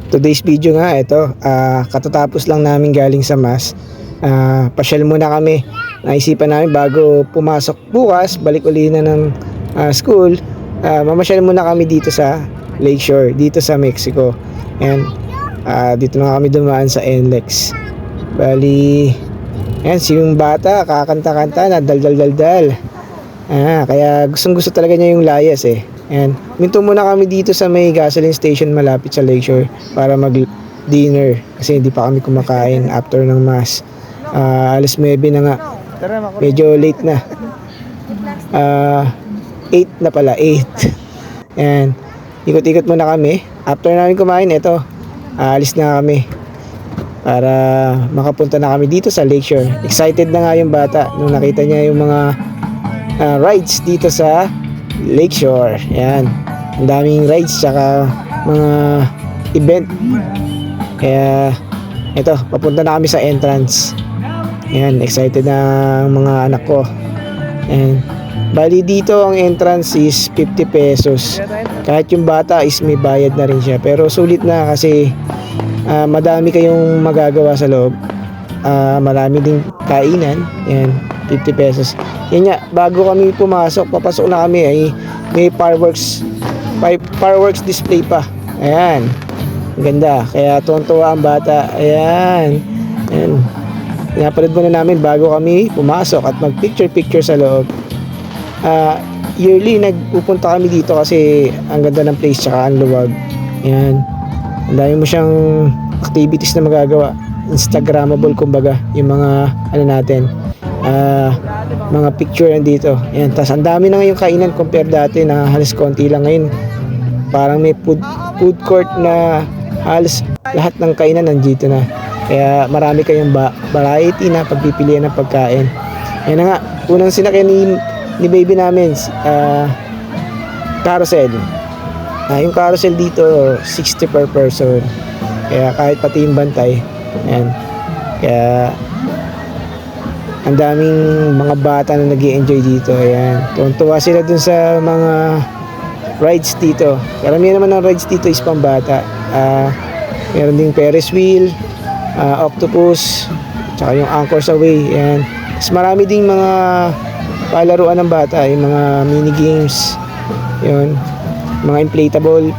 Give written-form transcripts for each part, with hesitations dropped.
Today's video nga ito, katatapos lang namin galing sa mass. Pasyal muna kami. Naisipan namin bago pumasok bukas, balik uli na ng school. Mamasyal muna kami dito sa Lakeshore, dito sa Mexico. And dito na kami dumaan sa NLEX. Bali, yan, si yung bata kakanta-kanta na dal-dal-dal-dal. Kaya gustong-gusto talaga niya yung layas eh. And minto muna kami dito sa may gasoline station malapit sa Lakeshore para mag-dinner kasi hindi pa kami kumakain after ng mass. Alas 9 na nga. Medyo late na. 8 na pala, 8. And ikot-ikot muna kami. After namin kumain, eto, alis na kami para makapunta na kami dito sa Lakeshore. Excited na nga yung bata nung nakita niya yung mga rides dito sa Lakeshore. Yan, ang daming rides tsaka mga event. Kaya ito, papunta na kami sa entrance. Yan, excited na ang mga anak ko. And bali dito ang entrance is 50 pesos. Kahit yung bata is may bayad na rin siya, pero sulit na kasi madami kayong magagawa sa loob. Marami ding kainan. Yan, 50 pesos. Yan nga, bago kami pumasok, papasok na kami ay may fireworks display pa. Ayan, ang ganda. Kaya tuwan-tuwa ang bata. Ayan, ayan. Pinapanood muna namin bago kami pumasok at mag-picture-picture sa loob. Yearly nagpupunta kami dito kasi ang ganda ng place tsaka ang luwag. Ayan, ang dami mo siyang activities na magagawa. Instagrammable kumbaga yung mga ano natin, mga picture dito. Ayan, tas ang dami na ngayong kainan compare dati na halos konti lang. Ngayon parang may food court na halos lahat ng kainan nandito na. Kaya marami kayong variety na pagpipilian ng pagkain. Ayan na nga, unang sinakyan ni baby namin, carousel. Yung carousel dito 60 per person. Kaya kahit pati yung bantay. Ayan. Kaya ang daming mga bata na nag-i-enjoy dito. Ayan. Tuwa sila dun sa mga rides dito. Karamihan naman ng rides dito is pambata. Meron ding Ferris wheel, octopus, tsaka yung Anchors Away. Ayan. Mas marami ding mga palaruan ng bata, yung mga mini games, yun, mga inflatable,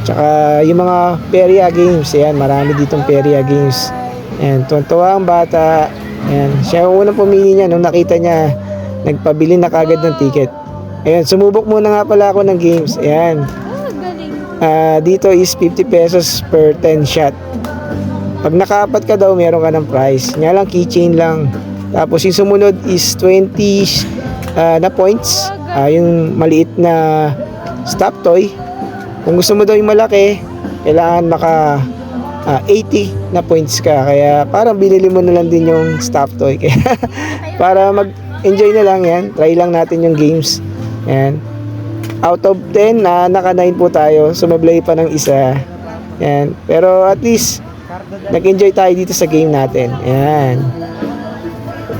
tsaka yung mga perya games. Ayan, marami ditong perya games. Ayan, tuwa ang bata. Ayan, siya ang unang pumili niya nung nakita niya, nagpabili na kagad ng ticket. Ayan, sumubok muna nga pala ako ng games. Ayan, dito is 50 pesos per 10 shot. Pag nakaapat ka daw, meron ka ng prize. Nga lang, keychain lang. Tapos yung sumunod is 20 na points. Yung maliit na stop toy. Kung gusto mo daw yung malaki, kailangan maka 80 na points ka. Kaya parang binili mo na lang din yung stop toy. Kaya para mag-enjoy na lang yan. Try lang natin yung games. Yan. Out of 10, naka 9 po tayo. Sumablay pa ng isa. Yan. Pero at least nag-enjoy tayo dito sa game natin. Yan.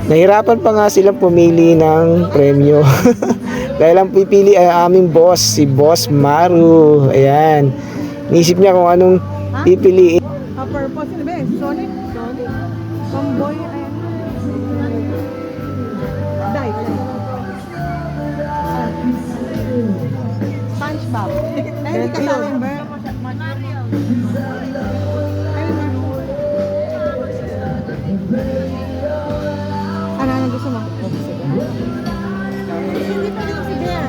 Nahirapan pa nga silang pumili ng premyo. Dahil ang pipili ay aming boss, si Boss Maru. Ayan. Nisip niya kung anong pipiliin. Purpose na ba? Sonic? Tomboy? Dice. SpongeBob. Ay, hindi ka sa akin ba? Ano gusto mo? Hindi pa rin si Bear.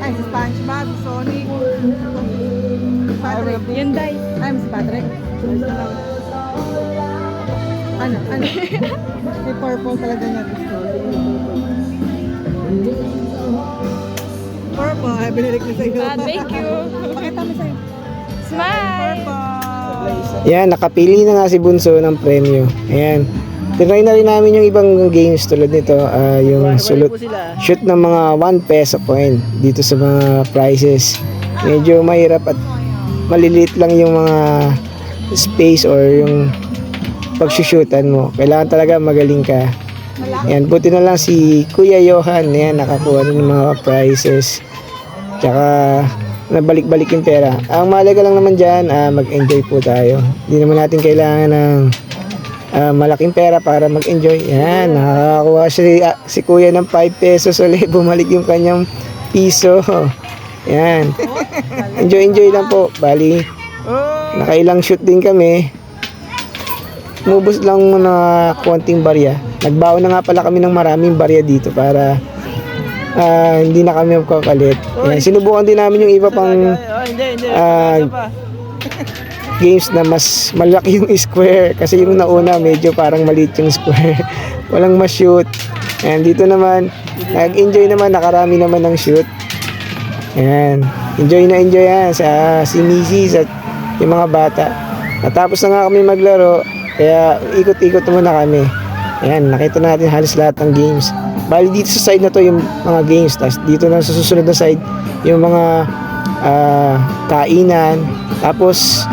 Ay, si SpongeBob, Sonic. Patrick. Yun, Day. Ay, si Patrick. Ano? May purple talaga niya gusto. Purple. Ay, binilik na sa'yo. Thank you. Pakita mo sa'yo. Smile! Purple. Ayan, nakapili na nga si Bunso ng premyo. Ayan. Tinry na rin namin yung ibang games tulad nito. Yung shoot ng mga 1 peso coin dito sa mga prizes. Medyo mahirap at maliliit lang yung mga space or yung pagsushootan mo. Kailangan talaga magaling ka. Yan, buti na lang si Kuya Johan, yan, nakakuha ng mga prizes. Tsaka na balik-balik yung pera. Ang mahalaga lang naman dyan, mag-enjoy po tayo. Hindi naman natin kailangan ng malaking pera para mag-enjoy. Yan, nakakakuha si kuya ng 5 pesos ulit. Bumalik yung kanyang piso. Yan. Enjoy lang po. Bali, nakailang shoot din kami. Mubos lang muna konting barya. Nagbaon na nga pala kami ng maraming barya dito para hindi na kami magkakalit. Yan. Sinubukan din namin yung iba pang games na mas malaki yung square kasi yung nauna medyo parang maliit yung square. Walang ma-shoot. And dito naman, nag-enjoy naman, nakarami naman ng shoot. Ayan. Enjoy yan sa si Mrs. at yung mga bata. Natapos na nga kami maglaro, kaya ikot-ikot muna kami. Ayan, nakita natin halos lahat ng games. Bali dito sa side na to yung mga games. Tapos dito na sa susunod na side, yung mga kainan. Tapos,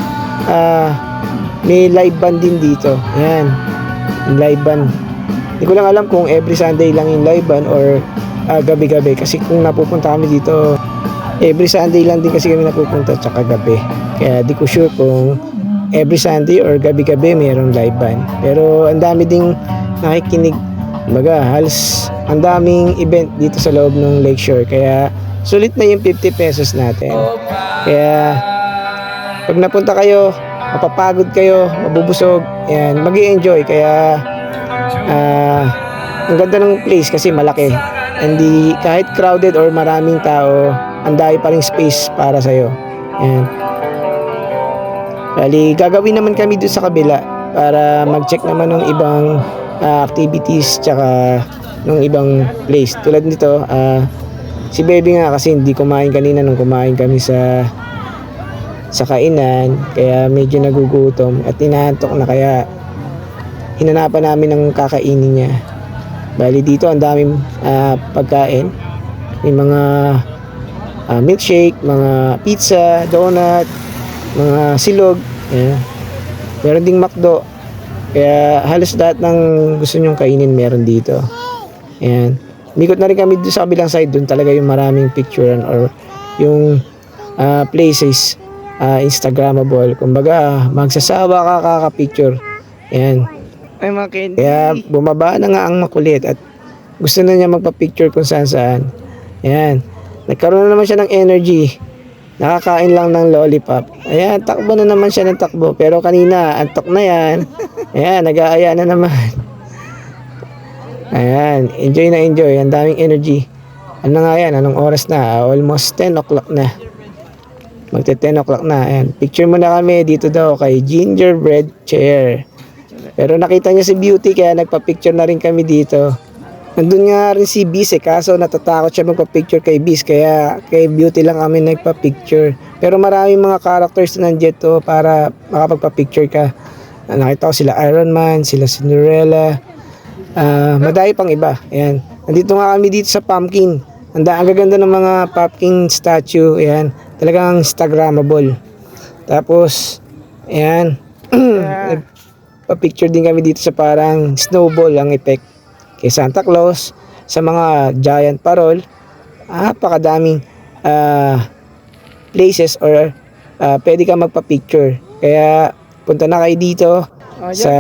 may live band din dito. Ayan, yung live band. Hindi ko lang alam kung every Sunday lang yung live band or gabi-gabi. Kasi kung napupunta kami dito, every Sunday lang din kasi kami napupunta tsaka gabi. Kaya di ko sure kung every Sunday or gabi-gabi mayroong live band. Pero ang dami ding nakikinig. Baga, halos ang daming event dito sa loob ng Lakeshore. Kaya sulit na yung 50 pesos natin. Kaya pag napunta kayo, mapapagod kayo, mabubusog, yan, mag-i-enjoy. Kaya ang ganda ng place kasi malaki. Hindi kahit crowded or maraming tao, ang dami pa ring space para sa'yo. Yan. Bali, gagawin naman kami doon sa kabila para mag-check naman ng ibang activities tsaka ng ibang place. Tulad nito, si Baby nga kasi hindi kumain kanina nung kumain kami sa kainan, kaya medyo nagugutom at inaantok na, kaya hinanapan namin ng kakainin niya. Bali dito ang daming pagkain. May mga milkshake, mga pizza, donut, mga silog. Ayan. Meron ding McDo. Kaya halos lahat ng gusto nyong kainin meron dito. Ayan. Mikot na rin kami doon sa kabilang side. Doon talaga yung maraming picturean or yung places Instagrammable. Kumbaga, magsasawa ka kaka-picture. Ayan. Ay, mga candy. Kaya bumaba na nga ang makulit at gusto na niya magpa-picture kung saan saan. Ayan. Nagkaroon na naman siya ng energy. Nakakain lang ng lollipop. Ayan, takbo na naman siya ng takbo. Pero kanina, antok na yan. Ayan, nag-aaya na naman. Ayan, enjoy na enjoy. Ang daming energy. Ano nga yan? Anong oras na? Almost 10 o'clock na. Magte 10 o'clock na. Ayan, picture muna kami dito daw kay Gingerbread Chair. Pero nakita niya si Beauty kaya nagpa-picture na rin kami dito. Nandun nga rin si Bis kaso natatakot siya magpa-picture kay Bis kaya kay Beauty lang kami nagpa-picture. Pero maraming mga characters na nandito para makapagpa-picture ka. Nakita ko sila Iron Man, sila Cinderella, madami pang iba. Ayan. Nandito nga kami dito sa pumpkin. Ang gaganda ng mga pumpkin statue. Ayan. Talagang Instagrammable. Tapos, ayan. Pa-picture din kami dito sa parang snowball ang effect kay Santa Claus, sa mga giant parol. Napakadaming places or pwede ka magpa-picture. Kaya punta na kayo dito sa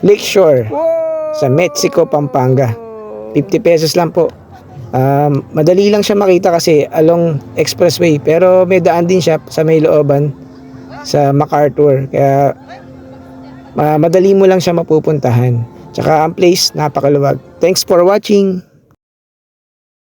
Lakeshore sa Mexico, Pampanga. 50 pesos lang po. Madali lang siya makita kasi along expressway, pero may daan din siya sa may looban sa MacArthur, kaya madali mo lang siya mapupuntahan. Tsaka ang place napakaluwag. Thanks for watching.